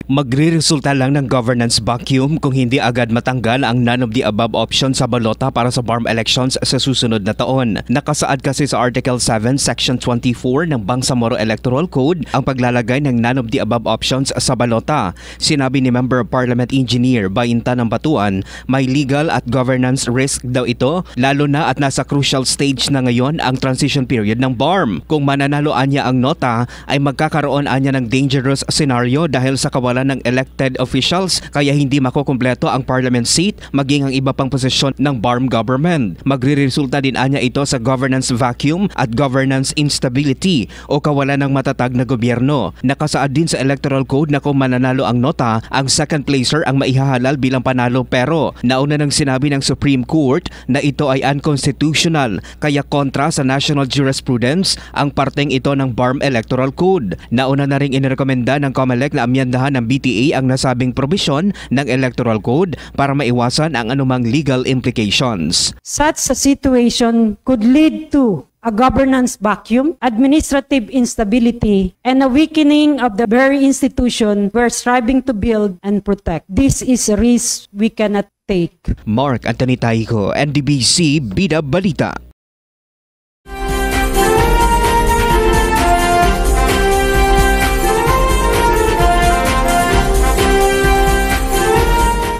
Magre-resulta lang ng governance vacuum kung hindi agad matanggal ang none of the above option sa balota para sa BARM elections sa susunod na taon. Nakasaad kasi sa Article 7, Section 24 ng Bangsamoro Electoral Code ang paglalagay ng none of the above options sa balota. Sinabi ni Member of Parliament Engineer Bainta ng Batuan, may legal at governance risk daw ito, lalo na at nasa crucial stage na ngayon ang transition period ng BARM. Kung mananaluan niya ang nota, ay magkakaroon anya ng dangerous scenario dahil sa kawalan ng elected officials kaya hindi makukumpleto ang parliament seat maging ang iba pang posisyon ng BARM government. Magre-resulta din anya ito sa governance vacuum at governance instability o kawalan ng matatag na gobyerno. Nakasaad din sa electoral code na kung mananalo ang nota, ang second placer ang maihahalal bilang panalo, pero nauna nang sinabi ng Supreme Court na ito ay unconstitutional kaya kontra sa national jurisprudence ang parteng ito ng BARM Electoral Code. Nauna na ring inirekomenda ng COMELEC na amyandahan ng BTA ang nasabing probisyon ng Electoral Code para maiwasan ang anumang legal implications. Such a situation could lead to a governance vacuum, administrative instability, and a weakening of the very institution we're striving to build and protect. This is a risk we cannot take. Mark Anthony Taico, NDBC Bida Balita.